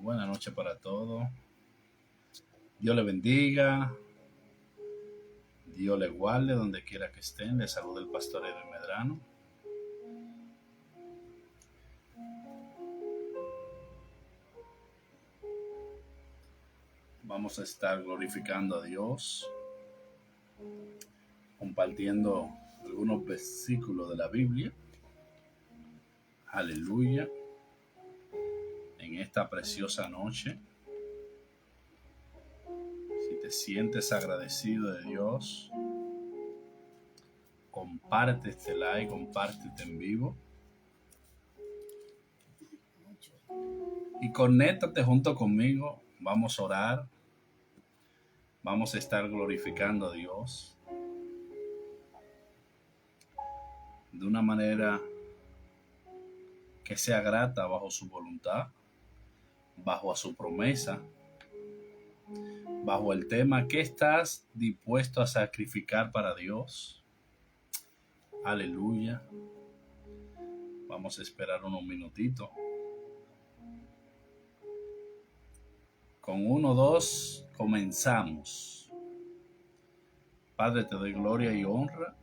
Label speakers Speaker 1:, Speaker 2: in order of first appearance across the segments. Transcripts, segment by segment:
Speaker 1: Buenas noches para todos. Dios le bendiga. Dios le guarde donde quiera que estén. Les saluda el pastor Edwin Medrano. Vamos a estar glorificando a Dios, compartiendo algunos versículos de la Biblia. Aleluya. En esta preciosa noche, si te sientes agradecido de Dios, comparte este like, compártete en vivo y conéctate junto conmigo. Vamos a orar, vamos a estar glorificando a Dios de una manera que sea grata bajo su voluntad, bajo a su promesa, bajo el tema: ¿qué estás dispuesto a sacrificar para Dios? Aleluya. Vamos a esperar unos minutitos. Con 1, 2, comenzamos. Padre, te doy gloria y honra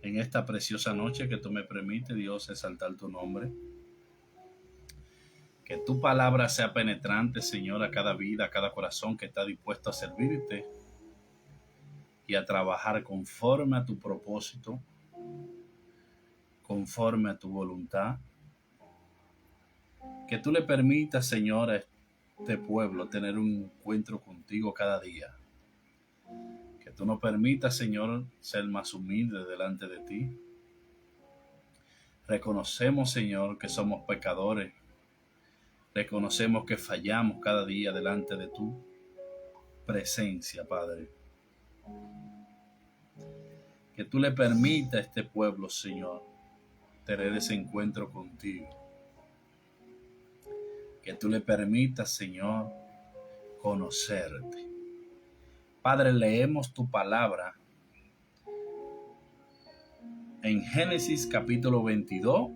Speaker 1: en esta preciosa noche que tú me permites, Dios, exaltar tu nombre. Que tu palabra sea penetrante, Señor, a cada vida, a cada corazón que está dispuesto a servirte y a trabajar conforme a tu propósito, conforme a tu voluntad. Que tú le permitas, Señor, a este pueblo tener un encuentro contigo cada día. Que tú nos permitas, Señor, ser más humildes delante de ti. Reconocemos, Señor, que somos pecadores. Reconocemos que fallamos cada día delante de tu presencia, Padre. Que tú le permitas a este pueblo, Señor, tener ese encuentro contigo. Que tú le permitas, Señor, conocerte. Padre, leemos tu palabra en Génesis capítulo 22,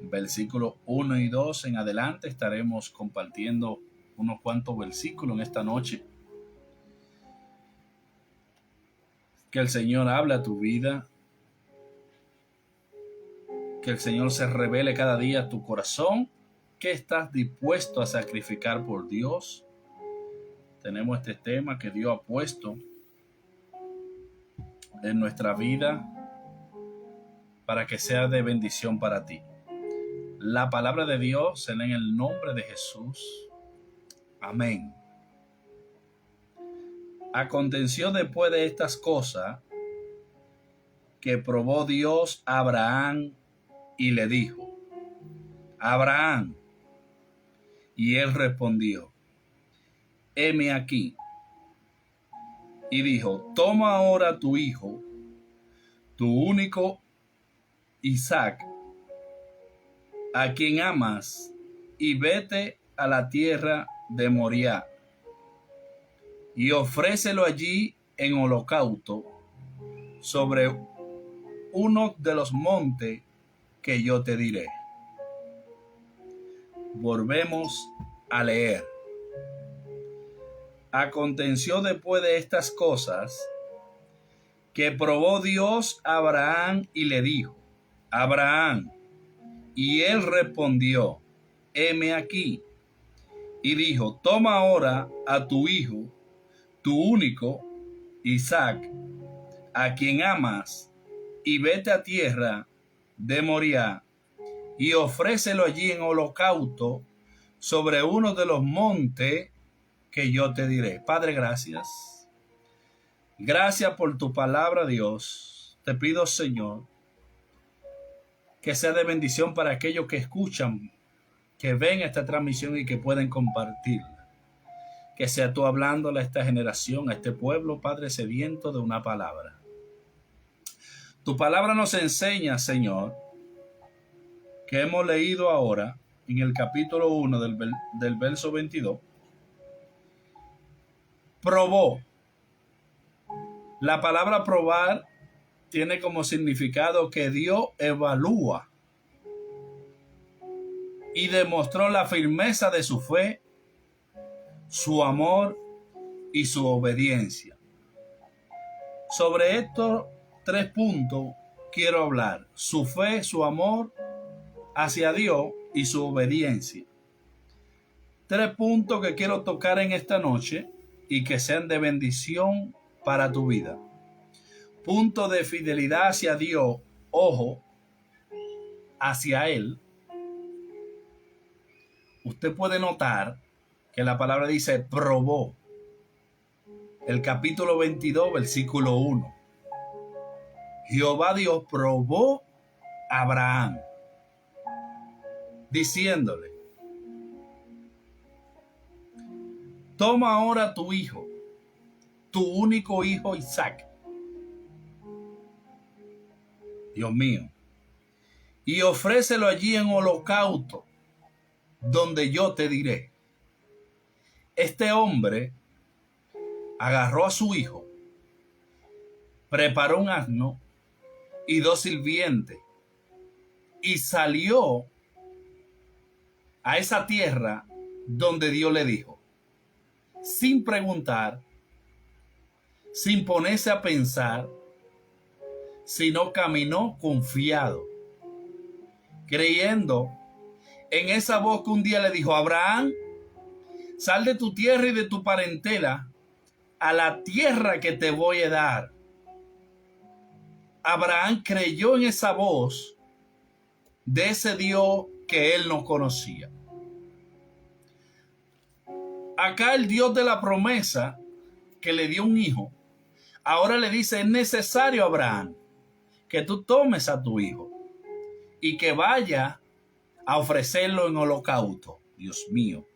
Speaker 1: versículos 1 y 2 en adelante. Estaremos compartiendo unos cuantos versículos en esta noche. Que el Señor hable a tu vida. Que el Señor se revele cada día a tu corazón. ¿Qué estás dispuesto a sacrificar por Dios? Tenemos este tema que Dios ha puesto en nuestra vida para que sea de bendición para ti. La palabra de Dios se lee en el nombre de Jesús. Amén. Aconteció después de estas cosas que probó Dios a Abraham y le dijo: Abraham. Y él respondió: heme aquí. Y dijo: toma ahora tu hijo, tu único Isaac, a quien amas, y vete a la tierra de Moriah, y ofrécelo allí en holocausto sobre uno de los montes que yo te diré. Volvemos a leer. Aconteció después de estas cosas que probó Dios a Abraham y le dijo: Abraham. Y él respondió: heme aquí. Y dijo: toma ahora a tu hijo, tu único Isaac, a quien amas, y vete a tierra de Moriah, y ofrécelo allí en holocausto sobre uno de los montes que yo te diré. Padre, gracias. Gracias por tu palabra, Dios. Te pido, Señor, que sea de bendición para aquellos que escuchan, que ven esta transmisión y que pueden compartirla. Que sea tú hablándole a esta generación, a este pueblo, Padre sediento de una palabra. Tu palabra nos enseña, Señor, que hemos leído ahora en el capítulo 1 del verso 22. Probó. La palabra probar tiene como significado que Dios evalúa y demostró la firmeza de su fe, su amor y su obediencia. Sobre estos 3 puntos quiero hablar: su fe, su amor hacia Dios y su obediencia. 3 puntos que quiero tocar en esta noche y que sean de bendición para tu vida. Punto de fidelidad hacia Dios, ojo, hacia Él. Usted puede notar que la palabra dice probó. El capítulo 22, versículo 1. Jehová Dios probó a Abraham, diciéndole: toma ahora tu hijo, tu único hijo Isaac, Dios mío, y ofrécelo allí en holocausto, donde yo te diré. Este hombre agarró a su hijo, preparó un asno y 2 sirvientes, y salió a esa tierra donde Dios le dijo, sin preguntar, sin ponerse a pensar, sino caminó confiado, creyendo en esa voz que un día le dijo: Abraham, sal de tu tierra y de tu parentela a la tierra que te voy a dar. Abraham creyó en esa voz de ese Dios que él no conocía. Acá el Dios de la promesa, que le dio un hijo, ahora le dice: es necesario, Abraham, que tú tomes a tu hijo y que vaya a ofrecerlo en holocausto. Dios mío.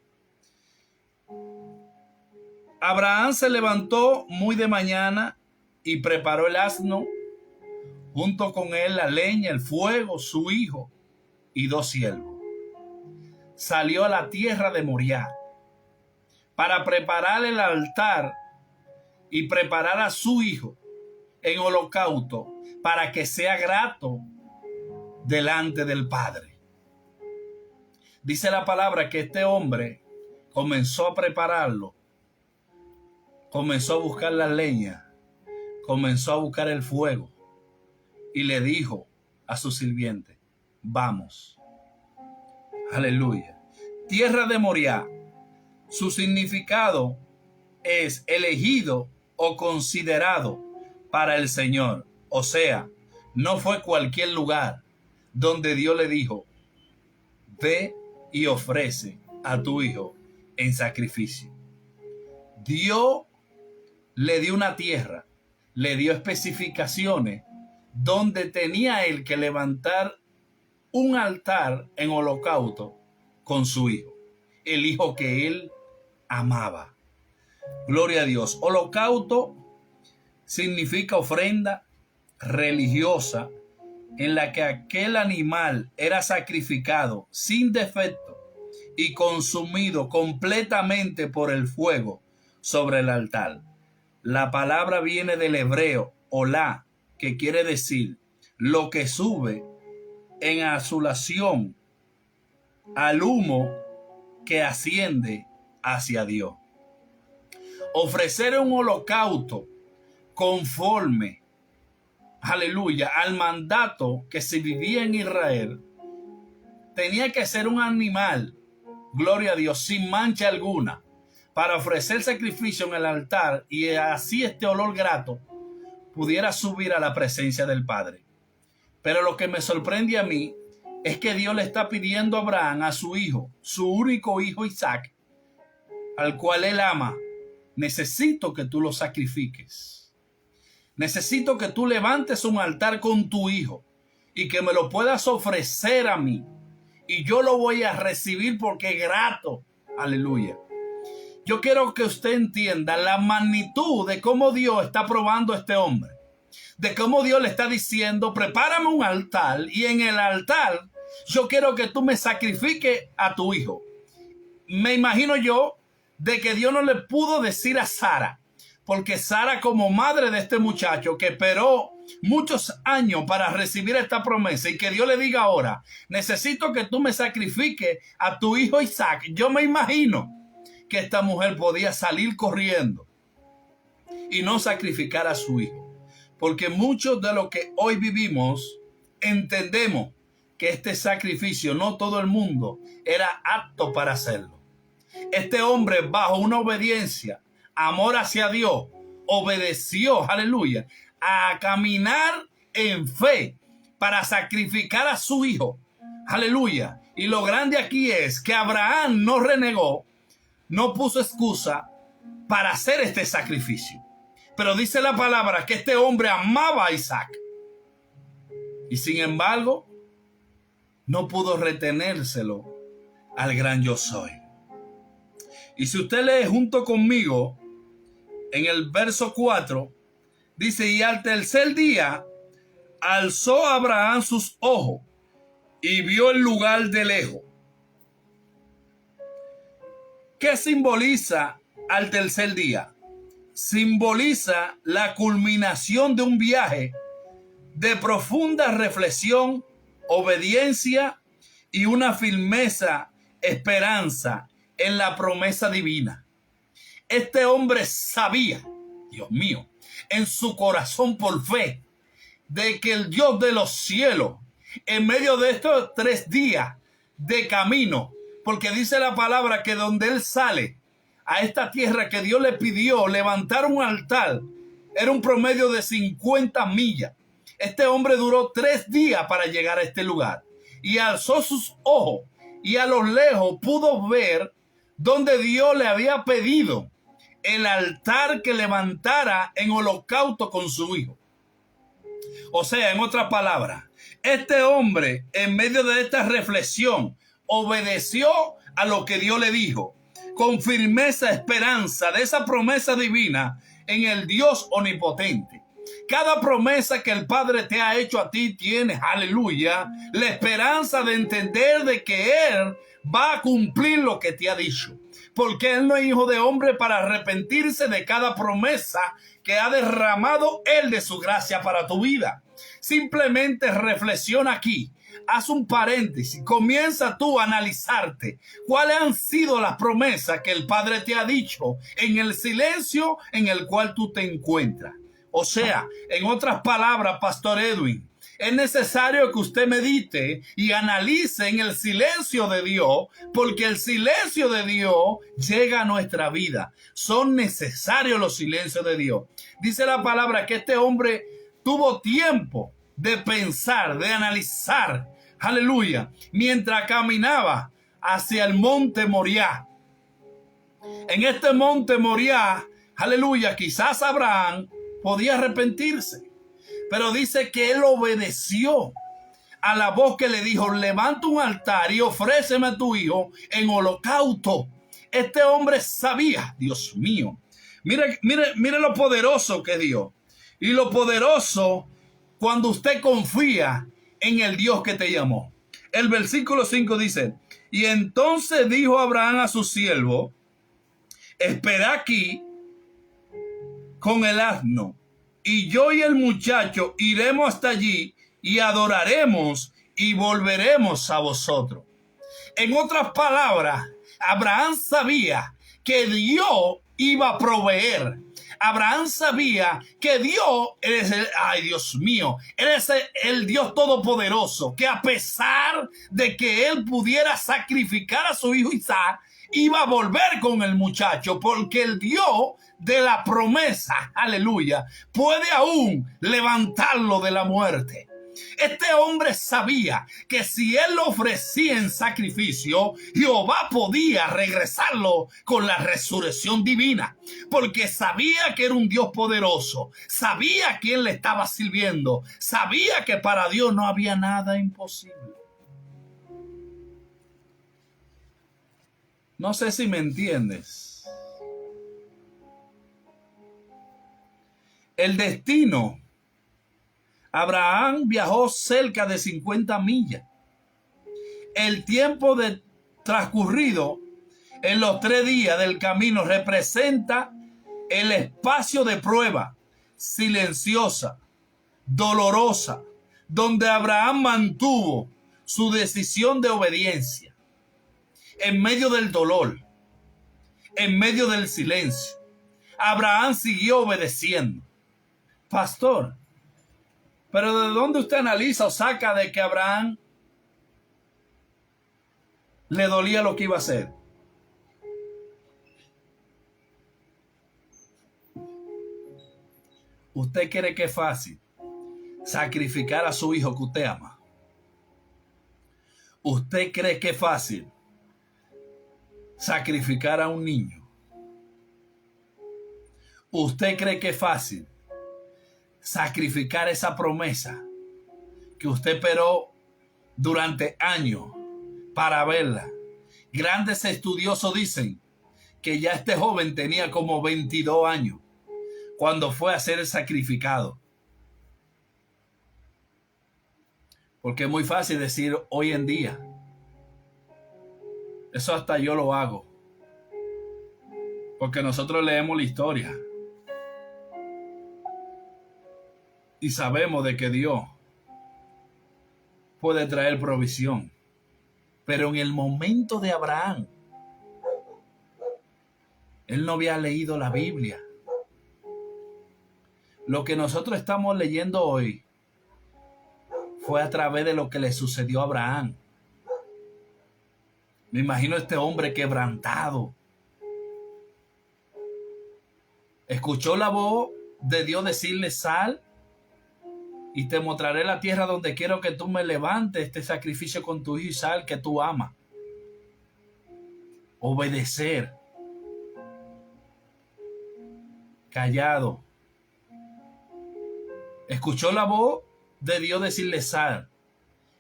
Speaker 1: Abraham se levantó muy de mañana y preparó el asno, junto con él la leña, el fuego, su hijo y 2 siervos. Salió a la tierra de Moriah para preparar el altar y preparar a su hijo en holocausto para que sea grato delante del Padre. Dice la palabra que este hombre comenzó a prepararlo, comenzó a buscar la leña, comenzó a buscar el fuego y le dijo a su sirviente: vamos. Aleluya. Tierra de Moriah, su significado es elegido o considerado para el Señor. O sea, no fue cualquier lugar donde Dios le dijo: ve y ofrece a tu hijo en sacrificio. Dios le dio una tierra, le dio especificaciones donde tenía él que levantar un altar en holocausto con su hijo, el hijo que él amaba. Gloria a Dios. Holocausto significa ofrenda religiosa en la que aquel animal era sacrificado sin defecto y consumido completamente por el fuego sobre el altar. La palabra viene del hebreo olá, que quiere decir lo que sube en azulación al humo que asciende hacia Dios. Ofrecer un holocausto conforme, aleluya, al mandato que se vivía en Israel, tenía que ser un animal, gloria a Dios, sin mancha alguna, para ofrecer sacrificio en el altar y así este olor grato pudiera subir a la presencia del Padre. Pero lo que me sorprende a mí es que Dios le está pidiendo a Abraham, a su hijo, su único hijo Isaac, al cual él ama: necesito que tú lo sacrifiques. Necesito que tú levantes un altar con tu hijo y que me lo puedas ofrecer a mí. Y yo lo voy a recibir porque es grato. Aleluya. Yo quiero que usted entienda la magnitud de cómo Dios está probando a este hombre. De cómo Dios le está diciendo: prepárame un altar y en el altar yo quiero que tú me sacrifiques a tu hijo. Me imagino yo de que Dios no le pudo decir a Sara, porque Sara, como madre de este muchacho que esperó muchos años para recibir esta promesa y que Dios le diga ahora, necesito que tú me sacrifiques a tu hijo Isaac. Yo me imagino que esta mujer podía salir corriendo y no sacrificar a su hijo. Porque muchos de los que hoy vivimos entendemos que este sacrificio no todo el mundo era apto para hacerlo. Este hombre, bajo una obediencia, amor hacia Dios, obedeció, aleluya, a caminar en fe para sacrificar a su hijo. Aleluya. Y lo grande aquí es que Abraham no renegó, no puso excusa para hacer este sacrificio. Pero dice la palabra que este hombre amaba a Isaac. Y sin embargo, no pudo retenérselo al gran yo soy. Y si usted lee junto conmigo, en el verso 4, dice, y al tercer día alzó Abraham sus ojos y vio el lugar de lejos. ¿Qué simboliza al tercer día? Simboliza la culminación de un viaje de profunda reflexión, obediencia y una firmeza esperanza en la promesa divina. Este hombre sabía, Dios mío, en su corazón por fe, de que el Dios de los cielos, en medio de estos 3 días de camino, porque dice la palabra que donde él sale a esta tierra que Dios le pidió levantar un altar, era un promedio de 50 millas. Este hombre duró 3 días para llegar a este lugar y alzó sus ojos y a lo lejos pudo ver donde Dios le había pedido el altar que levantara en holocausto con su hijo. O sea, en otras palabras, este hombre en medio de esta reflexión obedeció a lo que Dios le dijo con firmeza, esperanza de esa promesa divina en el Dios omnipotente. Cada promesa que el Padre te ha hecho a ti tiene, aleluya, la esperanza de entender de que Él va a cumplir lo que te ha dicho. Porque Él no es hijo de hombre para arrepentirse de cada promesa que ha derramado Él de su gracia para tu vida. Simplemente reflexiona aquí. Haz un paréntesis, comienza tú a analizarte cuáles han sido las promesas que el Padre te ha dicho en el silencio en el cual tú te encuentras. O sea, en otras palabras, Pastor Edwin, es necesario que usted medite y analice en el silencio de Dios, porque el silencio de Dios llega a nuestra vida. Son necesarios los silencios de Dios. Dice la palabra que este hombre tuvo tiempo de pensar, de analizar, aleluya, mientras caminaba hacia el monte Moriah. En este monte Moriah, aleluya, quizás Abraham podía arrepentirse, pero dice que él obedeció a la voz que le dijo, levanta un altar y ofréceme a tu hijo en holocausto. Este hombre sabía, Dios mío, mire lo poderoso que es Dios. Y lo poderoso cuando usted confía en el Dios que te llamó. El versículo 5 dice, y entonces dijo Abraham a su siervo, espera aquí con el asno, y yo y el muchacho iremos hasta allí y adoraremos y volveremos a vosotros. En otras palabras, Abraham sabía que Dios iba a proveer. Abraham sabía que Dios es ay Dios mío, Él es el Dios todopoderoso, que a pesar de que él pudiera sacrificar a su hijo Isaac, iba a volver con el muchacho, porque el Dios de la promesa, aleluya, puede aún levantarlo de la muerte. Este hombre sabía que si él lo ofrecía en sacrificio, Jehová podía regresarlo con la resurrección divina, porque sabía que era un Dios poderoso, sabía que él le estaba sirviendo, sabía que para Dios no había nada imposible. No sé si me entiendes. El destino. Abraham viajó cerca de 50 millas. El tiempo transcurrido en los 3 días del camino representa el espacio de prueba silenciosa dolorosa, donde Abraham mantuvo su decisión de obediencia en medio del dolor, en medio del silencio. Abraham siguió obedeciendo. Pastor, pero ¿de dónde usted analiza o saca de que Abraham le dolía lo que iba a hacer? ¿Usted cree que es fácil sacrificar a su hijo que usted ama? ¿Usted cree que es fácil sacrificar a un niño? ¿Usted cree que es fácil sacrificar esa promesa que usted esperó durante años para verla? Grandes estudiosos dicen que ya este joven tenía como 22 años cuando fue a ser sacrificado. Porque es muy fácil decir hoy en día. Eso hasta yo lo hago. Porque nosotros leemos la historia. Y sabemos de que Dios puede traer provisión. Pero en el momento de Abraham, él no había leído la Biblia. Lo que nosotros estamos leyendo hoy fue a través de lo que le sucedió a Abraham. Me imagino a este hombre quebrantado. Escuchó la voz de Dios decirle: sal y te mostraré la tierra donde quiero que tú me levantes este sacrificio con tu hijo y sal que tú amas. Obedecer. Callado. Escuchó la voz de Dios decirle: sal.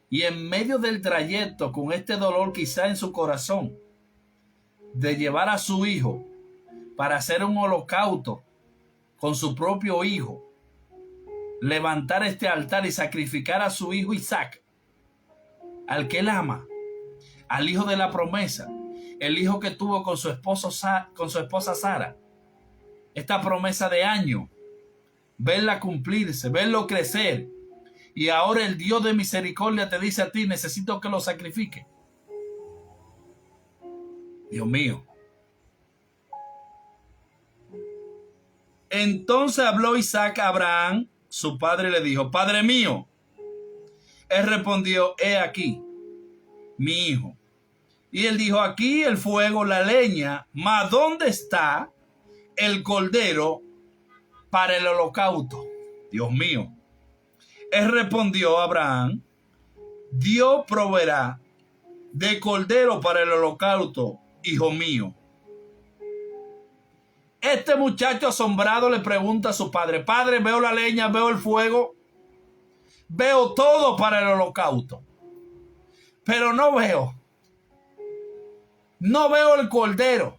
Speaker 1: Y en medio del trayecto, con este dolor quizá en su corazón, de llevar a su hijo para hacer un holocausto con su propio hijo, levantar este altar y sacrificar a su hijo Isaac, al que él ama, al hijo de la promesa, el hijo que tuvo con su esposa Sara, esta promesa de años, verla cumplirse, verlo crecer. Y ahora el Dios de misericordia te dice a ti: necesito que lo sacrifique. Dios mío. Entonces habló Isaac a Abraham, su padre, y le dijo: Padre mío. Él respondió: he aquí, mi hijo. Y él dijo: aquí el fuego, la leña, mas ¿dónde está el cordero para el holocausto? Dios mío. Él respondió a Abraham: Dios proveerá de cordero para el holocausto, hijo mío. Este muchacho asombrado le pregunta a su padre: Padre, veo la leña, veo el fuego, veo todo para el holocausto, pero no veo el cordero.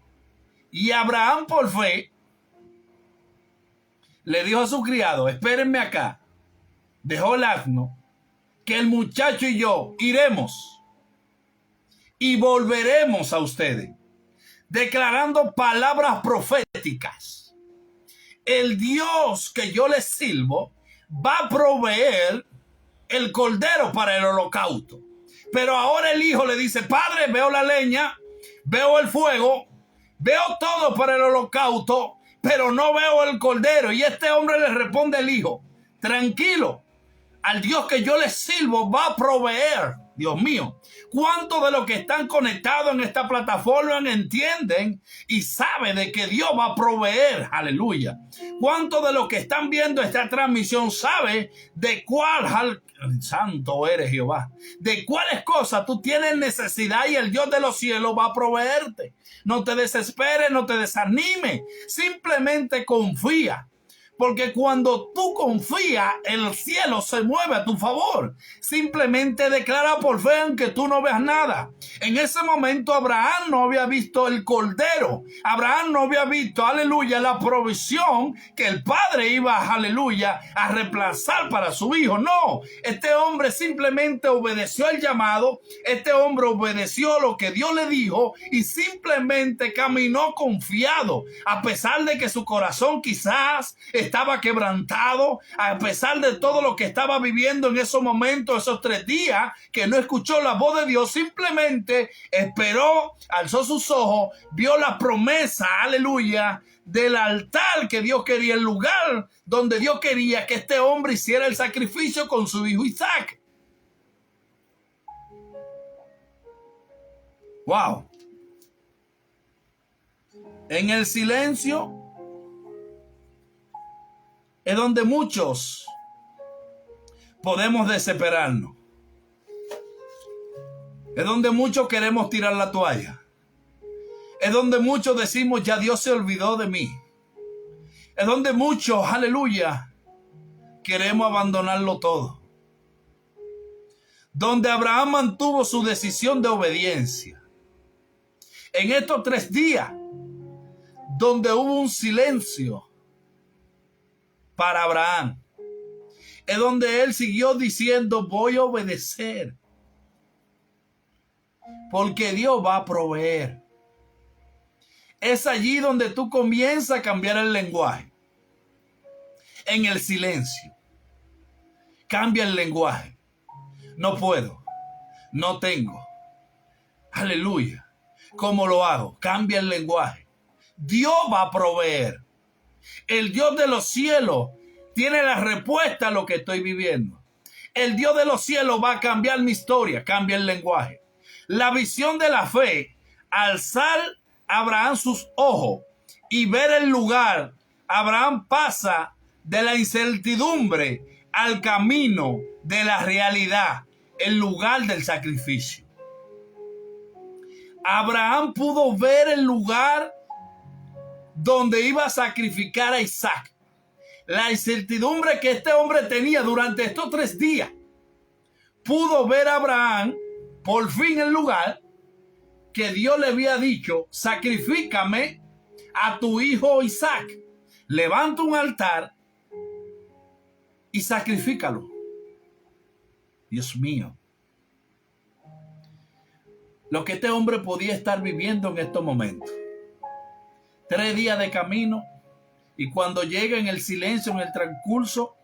Speaker 1: Y Abraham, por fe, le dijo a su criado: espérenme acá. Dejó el asno, que el muchacho y yo iremos y volveremos a ustedes, declarando palabras proféticas. El Dios que yo les sirvo va a proveer el cordero para el holocausto. Pero ahora el hijo le dice: Padre, veo la leña, veo el fuego, veo todo para el holocausto, pero no veo el cordero. Y este hombre le responde al hijo: tranquilo, al Dios que yo les sirvo va a proveer. Dios mío, ¿cuántos de los que están conectados en esta plataforma entienden y saben de que Dios va a proveer? Aleluya. ¿Cuántos de los que están viendo esta transmisión saben de cuál, santo eres Jehová, de cuáles cosas tú tienes necesidad y el Dios de los cielos va a proveerte? No te desesperes, no te desanimes, simplemente confía. Porque cuando tú confías, el cielo se mueve a tu favor. Simplemente declara por fe aunque tú no veas nada. En ese momento Abraham no había visto el cordero. Abraham no había visto, aleluya, la provisión que el padre iba, aleluya, a reemplazar para su hijo. No, este hombre simplemente obedeció el llamado. Este hombre obedeció lo que Dios le dijo y simplemente caminó confiado. A pesar de que su corazón quizás estaba quebrantado, a pesar de todo lo que estaba viviendo en esos momentos, esos 3 días, que no escuchó la voz de Dios, simplemente esperó, alzó sus ojos, vio la promesa, aleluya, del altar que Dios quería, el lugar donde Dios quería que este hombre hiciera el sacrificio con su hijo Isaac. Wow. En el silencio es donde muchos podemos desesperarnos. Es donde muchos queremos tirar la toalla. Es donde muchos decimos, ya Dios se olvidó de mí. Es donde muchos, aleluya, queremos abandonarlo todo. Donde Abraham mantuvo su decisión de obediencia. En estos 3 días, donde hubo un silencio para Abraham, es donde él siguió diciendo, voy a obedecer, porque Dios va a proveer. Es allí donde tú comienzas a cambiar el lenguaje. En el silencio. Cambia el lenguaje. No puedo. No tengo. Aleluya. ¿Cómo lo hago? Cambia el lenguaje. Dios va a proveer. El Dios de los cielos tiene la respuesta a lo que estoy viviendo. El Dios de los cielos va a cambiar mi historia. Cambia el lenguaje. La visión de la fe, alzar Abraham sus ojos y ver el lugar. Abraham pasa de la incertidumbre al camino de la realidad, el lugar del sacrificio. Abraham pudo ver el lugar donde iba a sacrificar a Isaac. La incertidumbre que este hombre tenía durante estos 3 días. Pudo ver a Abraham por fin el lugar que Dios le había dicho, sacrifícame a tu hijo Isaac. Levanta un altar y sacrifícalo. Dios mío. Lo que este hombre podía estar viviendo en estos momentos. 3 días de camino, y cuando llega en el silencio, en el transcurso,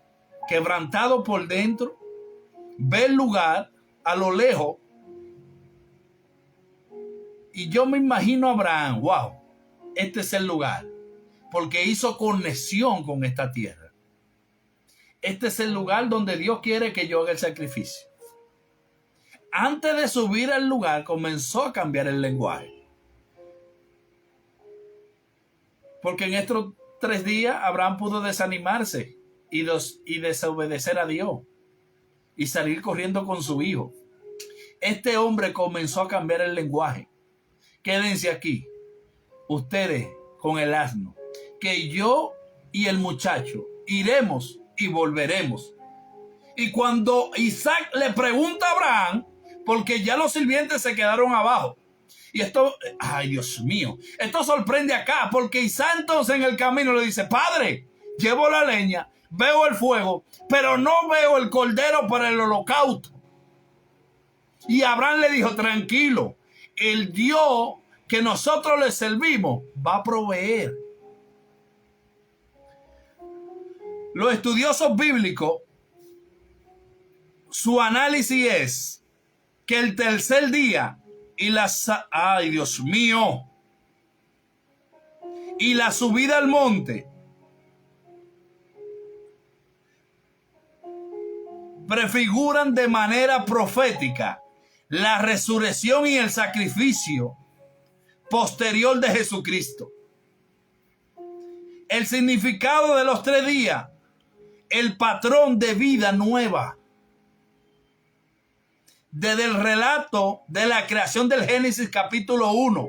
Speaker 1: quebrantado por dentro, ve el lugar a lo lejos. Y yo me imagino a Abraham, wow, este es el lugar, porque hizo conexión con esta tierra. Este es el lugar donde Dios quiere que yo haga el sacrificio. Antes de subir al lugar, comenzó a cambiar el lenguaje. Porque en estos 3 días, Abraham pudo desanimarse y desobedecer a Dios y salir corriendo con su hijo. Este hombre comenzó a cambiar el lenguaje. Quédense aquí, ustedes con el asno, que yo y el muchacho iremos y volveremos. Y cuando Isaac le pregunta a Abraham, porque ya los sirvientes se quedaron abajo, y esto, ay Dios mío, esto sorprende acá, porque Isaac entonces en el camino le dice, Padre, llevo la leña, veo el fuego, pero no veo el cordero para el holocausto. Y Abraham le dijo, tranquilo, el Dios que nosotros le servimos va a proveer. Los estudiosos bíblicos, su análisis es que el tercer día y ay Dios mío, y la subida al monte prefiguran de manera profética la resurrección y el sacrificio posterior de Jesucristo. El significado de los 3 días, el patrón de vida nueva. Desde el relato de la creación del Génesis capítulo 1,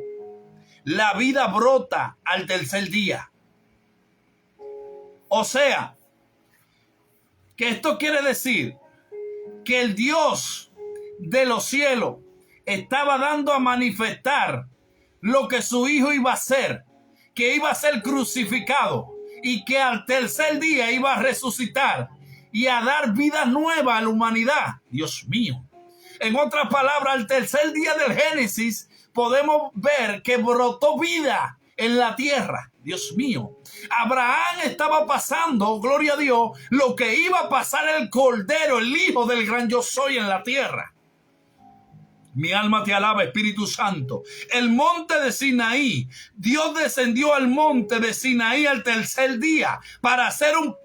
Speaker 1: la vida brota al tercer día. O sea, que esto quiere decir que el Dios de los cielos estaba dando a manifestar lo que su hijo iba a hacer, que iba a ser crucificado y que al tercer día iba a resucitar y a dar vida nueva a la humanidad. Dios mío. En otras palabras, al tercer día del Génesis podemos ver que brotó vida en la tierra. Dios mío, Abraham estaba pasando, gloria a Dios, lo que iba a pasar el Cordero, el Hijo del gran yo soy en la tierra. Mi alma te alaba, Espíritu Santo. El monte de Sinaí. Dios descendió al monte de Sinaí al tercer día para hacer un